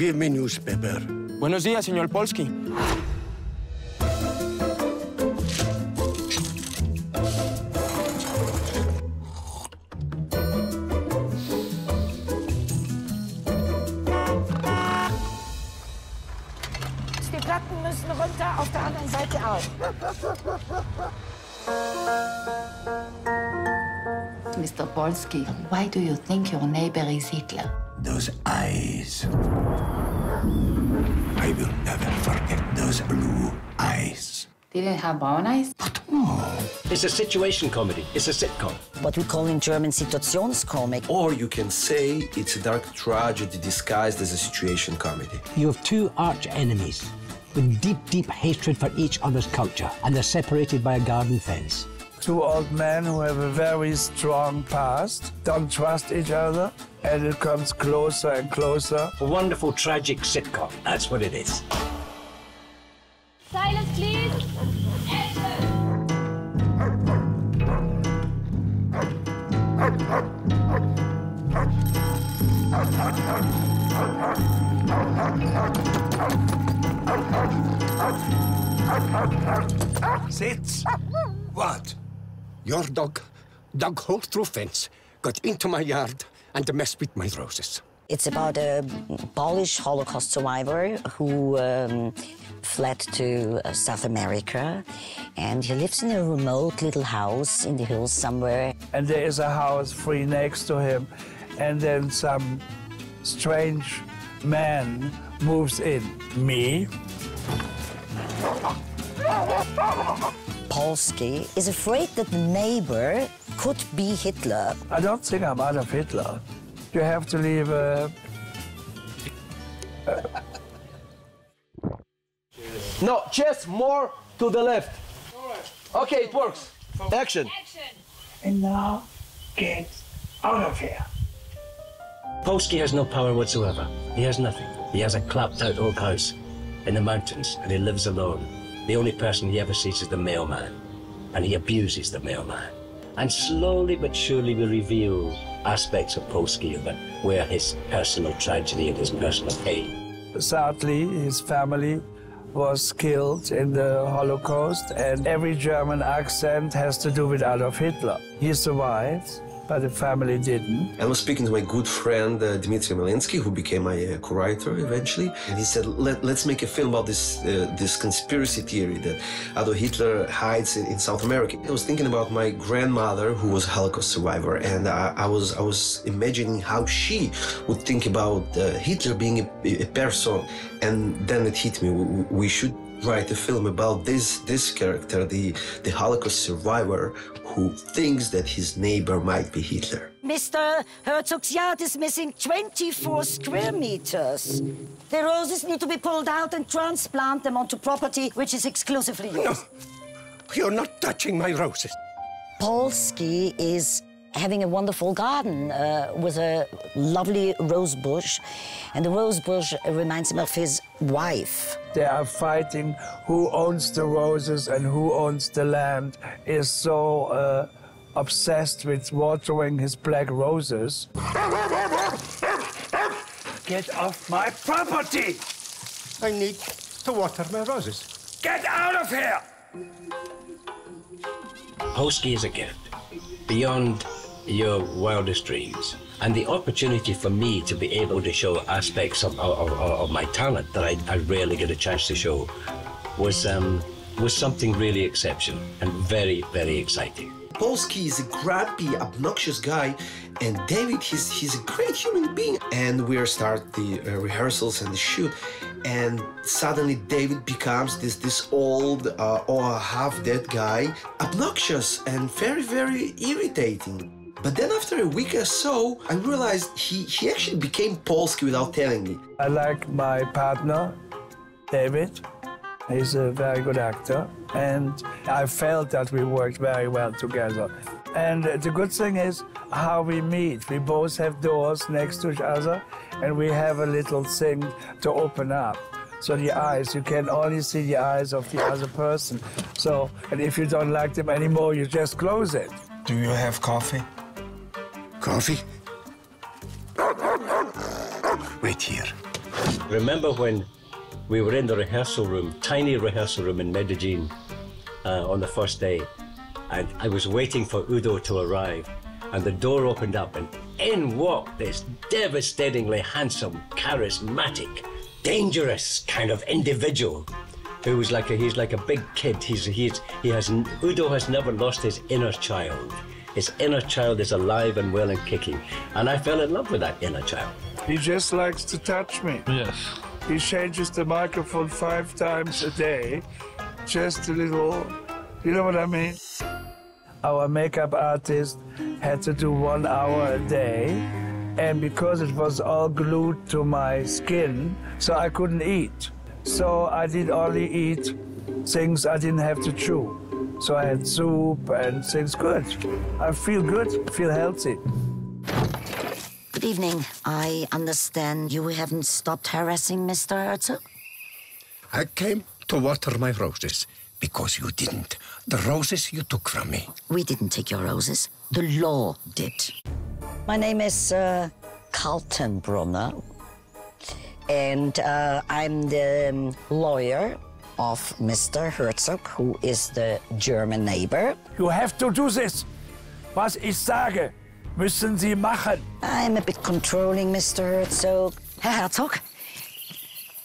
give me newspaper. Buenos días, señor Polski. Die Platten müssen runter, auf der anderen Seite auch. Mr. Polski, why do you think your neighbor is Hitler? Those eyes. I will never forget those blue eyes. Didn't have brown eyes? But no. It's a situation comedy. It's a sitcom. What we call in German Situationskomik. Or you can say it's a dark tragedy disguised as a situation comedy. You have two arch enemies with deep, deep hatred for each other's culture, and they're separated by a garden fence. Two old men who have a very strong past, don't trust each other, and it comes closer and closer. A wonderful tragic sitcom. That's what it is. Silence, please. Action. Sits. What? Your dog dug hole through fence, got into my yard, and messed with my roses. It's about a Polish Holocaust survivor who fled to South America, and he lives in a remote little house in the hills somewhere. And there is a house free next to him, and then some strange man moves in. Me. Polski is afraid that the neighbor could be Hitler. I don't think I'm Adolf Hitler. You have to leave No, chest more to the left. Okay, it works. Action. And now, get out of here. Polski has no power whatsoever. He has nothing. He has a clapped-out old house in the mountains, and he lives alone. The only person he ever sees is the mailman, and he abuses the mailman. And slowly but surely we reveal aspects of Polski about where his personal tragedy and his personal pain. Sadly, his family was killed in the Holocaust, and every German accent has to do with Adolf Hitler. He survived, but the family didn't. I was speaking to my good friend Dmitry Melensky, who became my co-writer eventually, and he said, let's make a film about this conspiracy theory that Adolf Hitler hides in South America. I was thinking about my grandmother, who was a Holocaust survivor, and I was imagining how she would think about Hitler being a person, and then it hit me. We should write a film about this character, the Holocaust survivor, who thinks that his neighbor might be Hitler. Mr. Herzog's yard is missing 24 square meters. The roses need to be pulled out and transplant them onto property which is exclusively yours. No, you're not touching my roses. Polski is having a wonderful garden with a lovely rose bush, and the rose bush reminds him of his wife. They are fighting who owns the roses and who owns the land. Is so obsessed with watering his black roses. Get off my property! I need to water my roses. Get out of here! Polski is a gift beyond your wildest dreams. And the opportunity for me to be able to show aspects of my talent that I rarely get a chance to show was something really exceptional and very, very exciting. Polski is a grumpy, obnoxious guy, and David, he's a great human being. And we start the rehearsals and the shoot, and suddenly David becomes this old or half-dead guy, obnoxious and very, very irritating. But then after a week or so, I realized he actually became Polski without telling me. I like my partner, David. He's a very good actor, and I felt that we worked very well together. And the good thing is how we meet. We both have doors next to each other, and we have a little thing to open up. So the eyes, you can only see the eyes of the other person. So, and if you don't like them anymore, you just close it. Do you have coffee? Coffee? Wait here. Remember when we were in the rehearsal room, tiny rehearsal room in Medellin on the first day, and I was waiting for Udo to arrive, and the door opened up, and in walked this devastatingly handsome, charismatic, dangerous kind of individual who was he's like a big kid. Udo has never lost his inner child. His inner child is alive and well and kicking, and I fell in love with that inner child. He just likes to touch me. Yes. He changes the microphone 5 times a day, just a little, you know what I mean? Our makeup artist had to do 1 hour a day, and because it was all glued to my skin, so I couldn't eat. So I did only eat things I didn't have to chew. So I had soup and things good. I feel good, feel healthy. Good evening. I understand you haven't stopped harassing Mr. Herzog? I came to water my roses because you didn't. The roses you took from me. We didn't take your roses. The law did. My name is Kaltenbrunner, and I'm the lawyer of Mr. Herzog, who is the German neighbor. You have to do this. Was ich sage, müssen Sie machen. I'm a bit controlling, Mr. Herzog. Herr Herzog?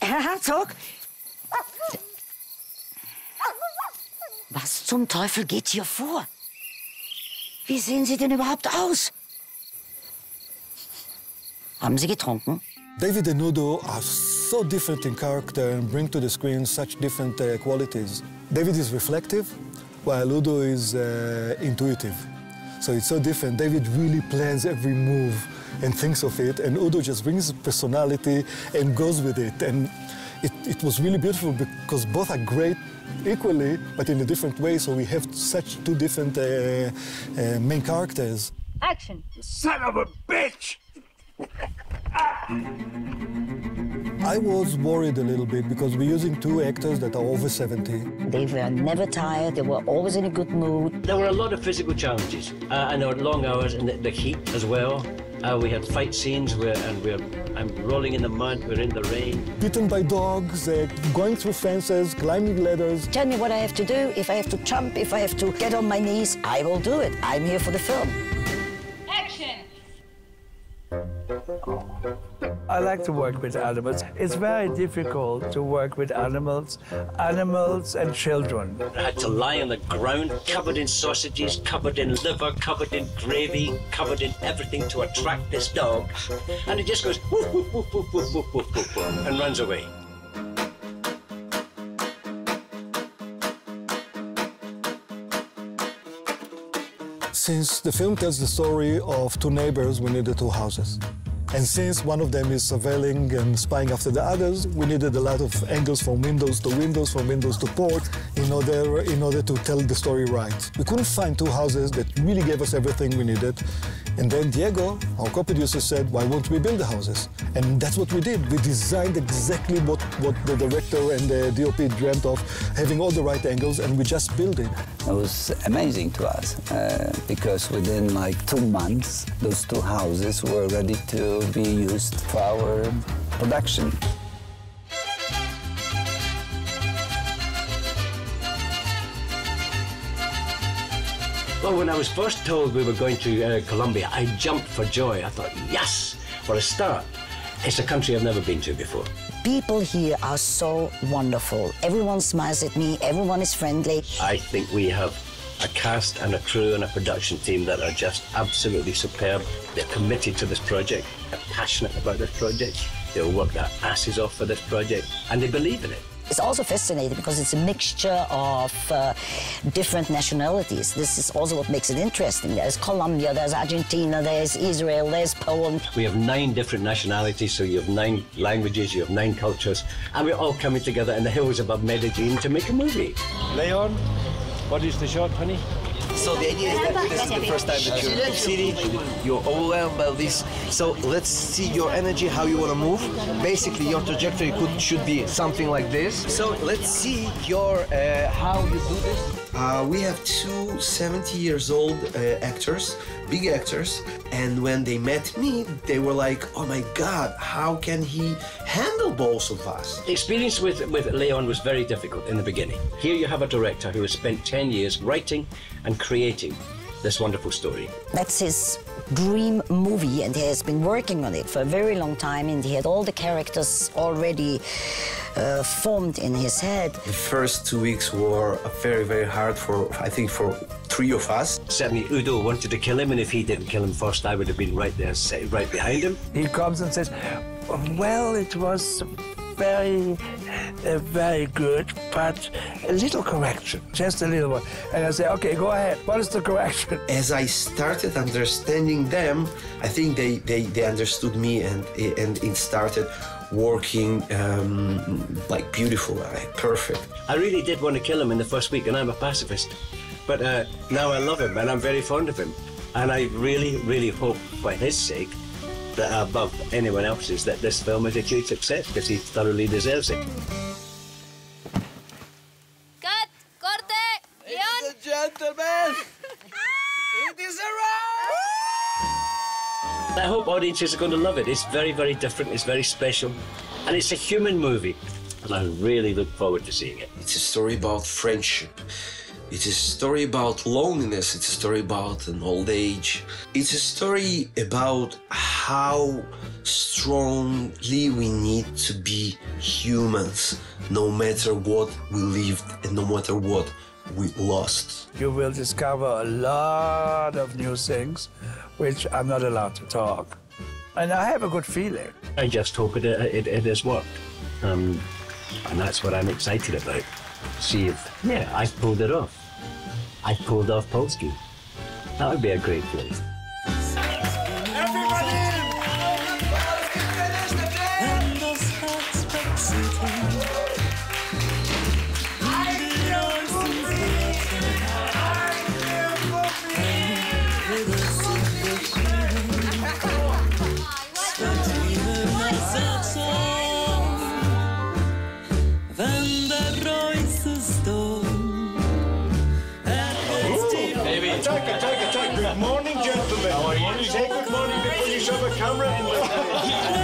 Herr Herzog? Was zum Teufel geht hier vor? Wie sehen Sie denn überhaupt aus? Haben Sie getrunken? David and Udo are so different in character and bring to the screen such different qualities. David is reflective, while Udo is intuitive. So it's so different. David really plans every move and thinks of it, and Udo just brings personality and goes with it. And it was really beautiful because both are great equally, but in a different way, so we have such 2 different main characters. Action! Son of a bitch! I was worried a little bit because we're using 2 actors that are over 70. They were never tired, they were always in a good mood. There were a lot of physical challenges, and there were long hours and the heat as well. We had fight scenes I'm rolling in the mud, we're in the rain. Bitten by dogs, going through fences, climbing ladders. Tell me what I have to do. If I have to jump, if I have to get on my knees, I will do it. I'm here for the film. Action! I like to work with animals. It's very difficult to work with animals and children. I had to lie on the ground, covered in sausages, covered in liver, covered in gravy, covered in everything to attract this dog. And it just goes woof, woof, woof, woof, woof, woof, woof, woof, woof, and runs away. Since the film tells the story of 2 neighbors, we needed 2 houses. And since one of them is surveilling and spying after the others, we needed a lot of angles from windows to windows, from windows to port, in order to tell the story right. We couldn't find 2 houses that really gave us everything we needed. And then Diego, our co-producer, said, why won't we build the houses? And that's what we did. We designed exactly what the director and the DOP dreamt of, having all the right angles, and we just built it. It was amazing to us because within like 2 months, those 2 houses were ready to be used for our production. Well, when I was first told we were going to Colombia, I jumped for joy. I thought, yes, for a start. It's a country I've never been to before. People here are so wonderful. Everyone smiles at me, everyone is friendly. I think we have a cast and a crew and a production team that are just absolutely superb. They're committed to this project, they're passionate about this project, they'll work their asses off for this project, and they believe in it. It's also fascinating because it's a mixture of different nationalities. This is also what makes it interesting. There's Colombia, there's Argentina, there's Israel, there's Poland. We have 9 different nationalities, so you have 9 languages, you have 9 cultures, and we're all coming together in the hills above Medellin to make a movie. Leon, what is the shot, honey? So the idea is that this is the first time that you're in the city, you're overwhelmed by this. So let's see your energy, how you want to move. Basically, your trajectory should be something like this. So let's see your how you do this. We have two 70-year-old actors, big actors, and when they met me, they were like, oh my God, how can he handle both of us? The experience with Leon was very difficult in the beginning. Here you have a director who has spent 10 years writing and creating this wonderful story. That's his dream movie, and he has been working on it for a very long time, and he had all the characters already formed in his head. The first 2 weeks were very, very hard for, I think, for 3 of us. Certainly Udo wanted to kill him, and if he didn't kill him first, I would have been right there, right behind him. He comes and says, well, it was very good, but a little correction, just a little one. And I say, okay, go ahead. What is the correction? As I started understanding them, I think they understood me, and it started working like beautiful, perfect. I really did want to kill him in the first week, and I'm a pacifist. But now I love him, and I'm very fond of him. And I really, really hope, for his sake, that above anyone else's, that this film is a huge success, because he thoroughly deserves it. Cut! Corte! Leon! Ladies and gentlemen, it is a wrap! I hope audiences are going to love it. It's very, very different, it's very special, and it's a human movie, and I really look forward to seeing it. It's a story about friendship. It's a story about loneliness. It's a story about an old age. It's a story about how strongly we need to be humans, no matter what we lived and no matter what we lost. You will discover a lot of new things, which I'm not allowed to talk. And I have a good feeling. I just hope it has worked. And that's what I'm excited about. See if, yeah, I pulled it off. I pulled off Polski. That would be a great place. Take. Good morning, gentlemen. How are you? Say good morning before you shove a camera in.